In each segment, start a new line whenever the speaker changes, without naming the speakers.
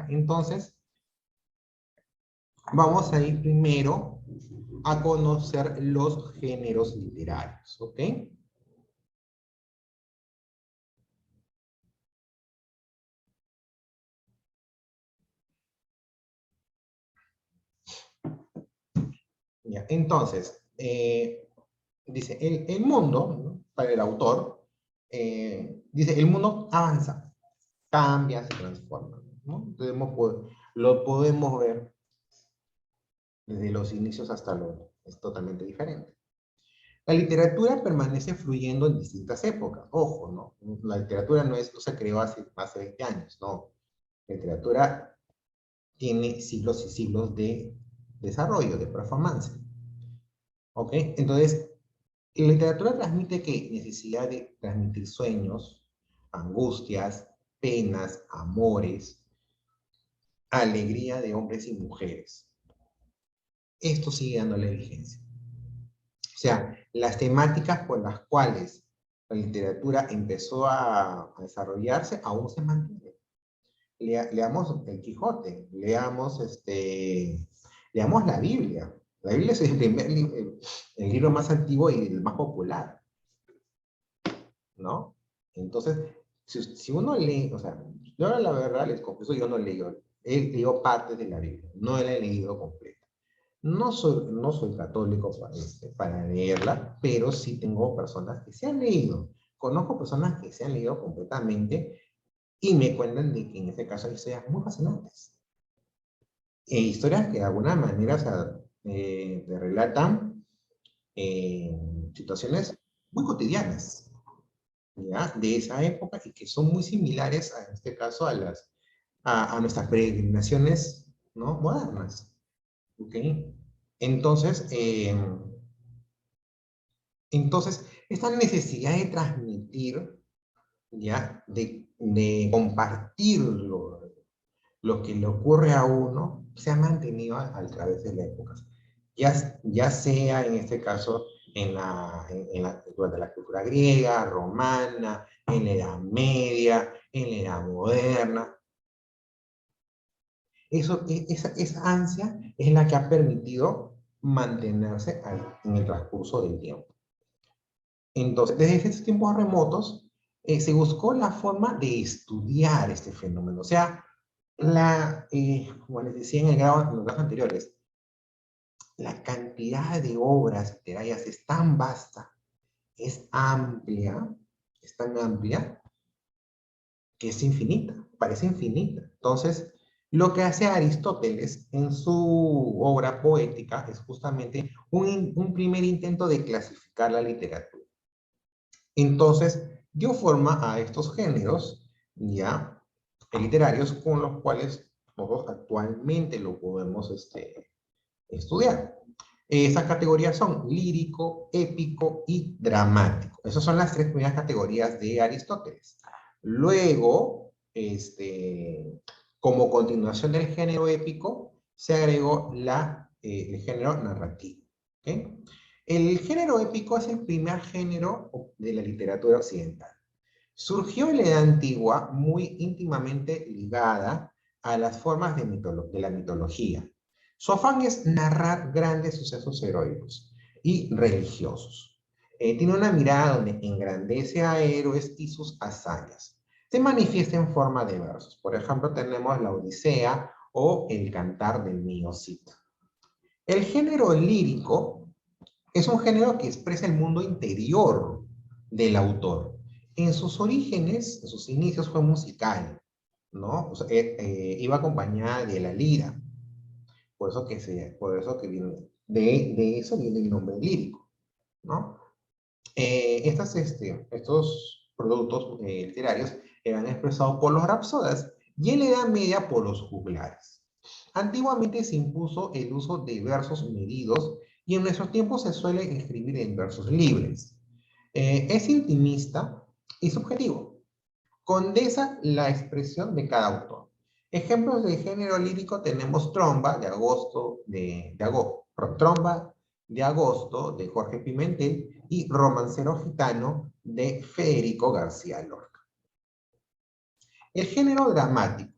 Entonces, vamos a ir primero a conocer los géneros literarios, ¿ok? Ya, entonces, dice, el mundo, ¿no? Para el autor, dice, el mundo avanza, cambia, se transforma, ¿no? Entonces, lo podemos ver desde los inicios hasta lo, es totalmente diferente. La literatura permanece fluyendo en distintas épocas, ojo, ¿no? La literatura no se creó hace más de 20 años, no. La literatura tiene siglos y siglos de desarrollo, de performance, ¿ok? Entonces, la literatura transmite ¿qué? Necesidad de transmitir sueños, angustias, penas, amores, alegría de hombres y mujeres. Esto sigue dándole vigencia. O sea, las temáticas por las cuales la literatura empezó a desarrollarse aún se mantienen. Leamos el Quijote, leamos la Biblia. La Biblia es el libro más antiguo y el más popular, ¿no? Entonces, si uno lee, o sea, yo la verdad les confieso, yo no he leído partes de la Biblia, no la he leído completa. No soy católico para leerla, pero sí tengo personas que se han leído. Conozco personas que se han leído completamente y me cuentan de que en este caso hay historias muy fascinantes. Historias que de alguna manera, o sea, te relatan situaciones muy cotidianas, ¿ya? De esa época y que son muy similares, en este caso, a nuestras peregrinaciones, ¿no? Modernas. ¿Ok? Entonces, esta necesidad de transmitir, ¿ya? De compartir lo que le ocurre a uno, se ha mantenido a través de las épocas. Ya sea en este caso durante la cultura griega, romana, en la Edad Media, en la Edad Moderna. Esa ansia es la que ha permitido mantenerse en el transcurso del tiempo. Entonces, desde esos tiempos remotos, se buscó la forma de estudiar este fenómeno. O sea, como les decía en los grados anteriores, la cantidad de obras literarias es tan vasta, es amplia, es tan amplia, que es infinita, parece infinita. Entonces, lo que hace Aristóteles en su obra poética es justamente un primer intento de clasificar la literatura. Entonces, dio forma a estos géneros, ya, literarios con los cuales nosotros actualmente lo podemos estudiar. Esas categorías son lírico, épico y dramático. Esas son las tres primeras categorías de Aristóteles. Luego, como continuación del género épico, se agregó el género narrativo. ¿Okay? El género épico es el primer género de la literatura occidental. Surgió en la Edad Antigua muy íntimamente ligada a las formas de la mitología. Su afán es narrar grandes sucesos heroicos y religiosos. Tiene una mirada donde engrandece a héroes y sus hazañas. Se manifiesta en forma de versos. Por ejemplo, tenemos la Odisea o el Cantar del Niño Cid. El género lírico es un género que expresa el mundo interior del autor. En sus orígenes, en sus inicios fue musical, ¿no? O sea, iba acompañada de la lira. Por eso que viene, de eso viene el nombre lírico, ¿no? Estos productos literarios eran expresados por los rapsodas y en la Edad Media por los juglares. Antiguamente se impuso el uso de versos medidos y en nuestros tiempos se suele escribir en versos libres. Es intimista y subjetivo. Condensa la expresión de cada autor. Ejemplos de género lírico tenemos Tromba de Agosto de Jorge Pimentel y Romancero Gitano de Federico García Lorca. El género dramático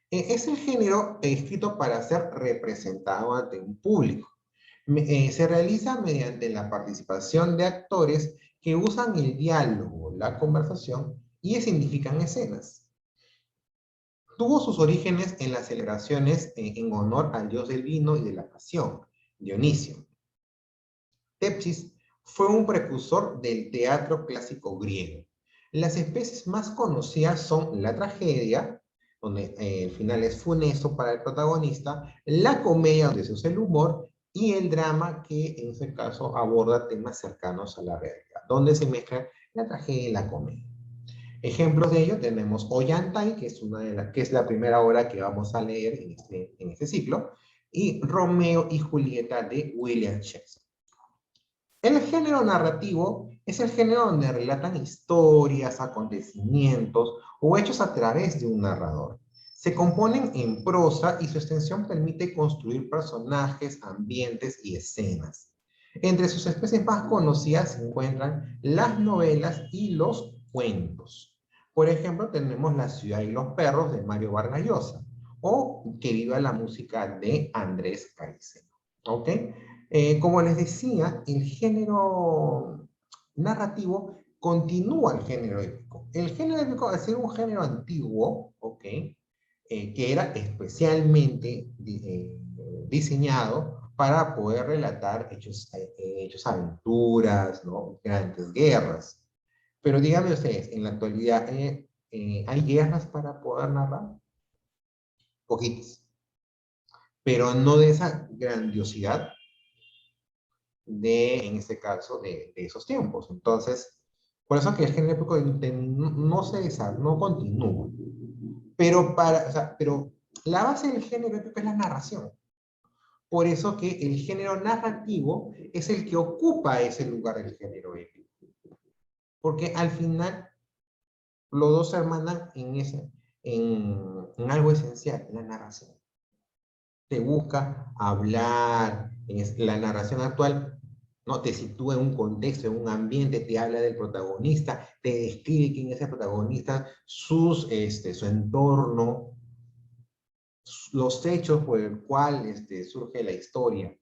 es el género escrito para ser representado ante un público. Se realiza mediante la participación de actores que usan el diálogo, la conversación y significan escenas. Tuvo sus orígenes en las celebraciones en honor al dios del vino y de la pasión, Dionisio. Tepsis fue un precursor del teatro clásico griego. Las especies más conocidas son la tragedia, donde el final es funesto para el protagonista, la comedia, donde se usa el humor, y el drama, que en este caso aborda temas cercanos a la realidad, donde se mezcla la tragedia y la comedia. Ejemplos de ello tenemos Ollantay, que es, que es la primera obra que vamos a leer en este ciclo, y Romeo y Julieta de William Shakespeare. El género narrativo es el género donde relatan historias, acontecimientos o hechos a través de un narrador. Se componen en prosa y su extensión permite construir personajes, ambientes y escenas. Entre sus especies más conocidas se encuentran las novelas y los cuentos. Por ejemplo, tenemos La ciudad y los perros de Mario Vargas Llosa o Que viva la música de Andrés Caicedo. ¿Ok? Como les decía, el género narrativo continúa el género épico. El género épico, al ser un género antiguo, ¿ok? Que era especialmente diseñado para poder relatar hechos aventuras, ¿no? Grandes guerras. Pero díganme ustedes, en la actualidad, ¿hay guerras para poder narrar? Poquitas. Pero no de esa grandiosidad en este caso, de esos tiempos. Entonces, por eso que el género épico no se desarrolla, no continúa. Pero, o sea, pero la base del género épico es la narración. Por eso que el género narrativo es el que ocupa ese lugar del género épico. Porque al final, los dos se hermanan en algo esencial, la narración. Te busca hablar, en la narración actual, ¿no? Te sitúa en un contexto, en un ambiente, te habla del protagonista, te describe quién es el protagonista, su entorno, los hechos por el cual surge la historia,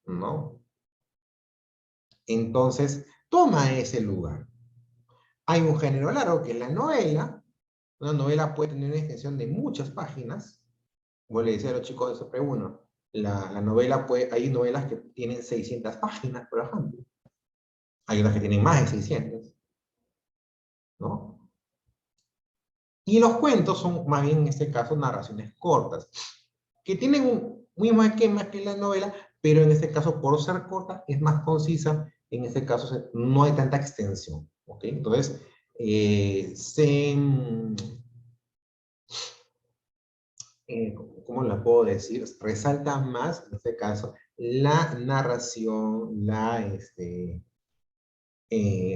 ¿no? Entonces, toma ese lugar. Hay un género largo que es la novela. Una novela puede tener una extensión de muchas páginas. Como le decía a los chicos de SOP1, la novela hay novelas que tienen 600 páginas, por ejemplo. Hay unas que tienen más de 600, ¿no? Y los cuentos son, más bien en este caso, narraciones cortas, que tienen un mismo esquema que la novela, pero en este caso, por ser corta, es más concisa. En este caso, no hay tanta extensión, ¿ok? Entonces, ¿cómo la puedo decir? Resalta más, en este caso, la narración,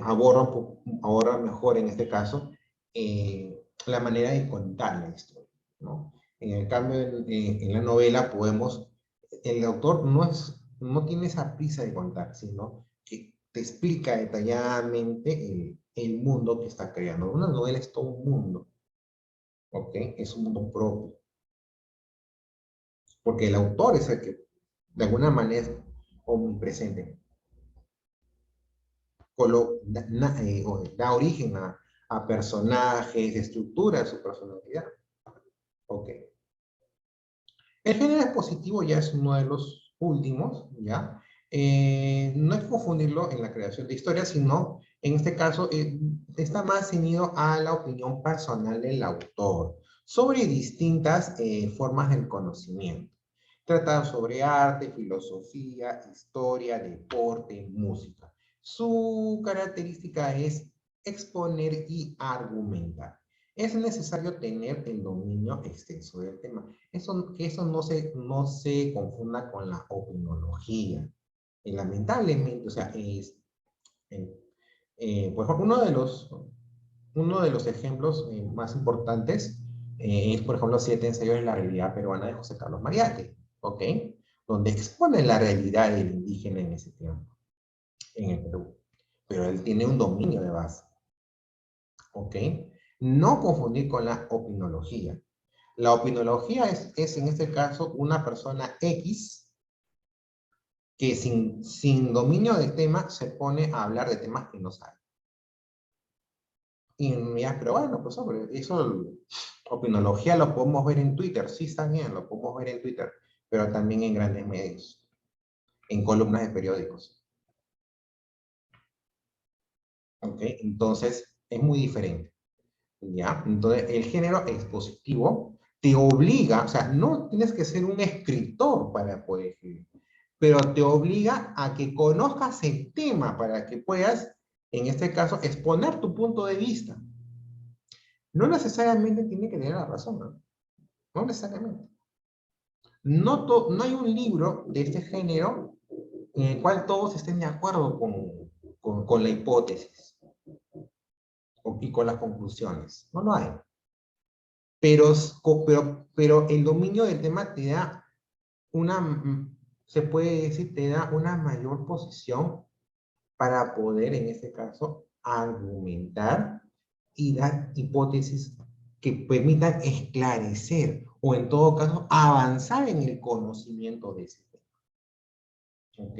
aborda mejor en este caso la manera de contar la historia, ¿no? En el cambio, en la novela el autor no tiene esa prisa de contar, sino que te explica detalladamente el mundo que está creando. Una novela es todo un mundo, ¿ok? Es un mundo propio, porque el autor es el que, de alguna manera, es omnipresente. Da origen a personajes, estructura su personalidad. Ok. El género expositivo ya es uno de los últimos, ¿ya? No hay que confundirlo en la creación de historias, sino, en este caso, está más ceñido a la opinión personal del autor sobre distintas formas del conocimiento. Trata sobre arte, filosofía, historia, deporte, música. Su característica es exponer y argumentar. Es necesario tener el dominio extenso del tema. Que eso no se confunda con la opinología. Lamentablemente, o sea, por ejemplo, uno de los ejemplos más importantes es, por ejemplo, 7 ensayos de la realidad peruana de José Carlos Mariátegui, ¿ok? Donde expone la realidad del indígena en ese tiempo, en el Perú. Pero él tiene un dominio de base, ¿ok? No confundir con la opinología. La opinología es en este caso una persona X que sin dominio del tema se pone a hablar de temas que no sabe. Y ya, pero bueno, pues hombre, eso, opinología lo podemos ver en Twitter, sí está bien, lo podemos ver en Twitter, pero también en grandes medios, en columnas de periódicos. ¿Ok? Entonces, es muy diferente. ¿Ya? Entonces, el género expositivo te obliga, o sea, no tienes que ser un escritor para poder escribir, pero te obliga a que conozcas el tema para que puedas, en este caso, exponer tu punto de vista. No necesariamente tiene que tener la razón, ¿no? No necesariamente. No hay un libro de este género en el cual todos estén de acuerdo con la hipótesis y con las conclusiones. No lo hay. Pero el dominio del tema te da se puede decir, te da una mayor posición para poder, en este caso, argumentar y dar hipótesis que permitan esclarecer o, en todo caso, avanzar en el conocimiento de ese tema. ¿Ok?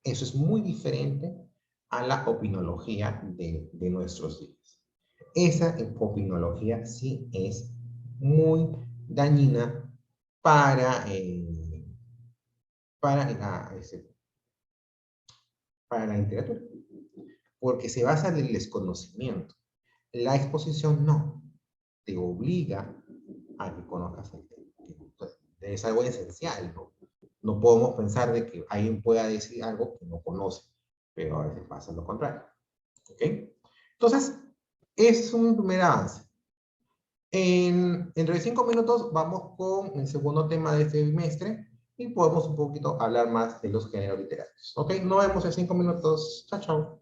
Eso es muy diferente a la opinología de nuestros días. Esa opinología sí es muy dañina para para la literatura, porque se basa en el desconocimiento. La exposición no, te obliga a que conozcas el tema. Es algo esencial, ¿no? No podemos pensar de que alguien pueda decir algo que no conoce, pero a veces pasa lo contrario. ¿Ok? Entonces, es un primer avance. Dentro de 5 minutos vamos con el segundo tema de este bimestre y podemos un poquito hablar más de los géneros literarios. ¿Ok? Nos vemos en 5 minutos. Chao, chao.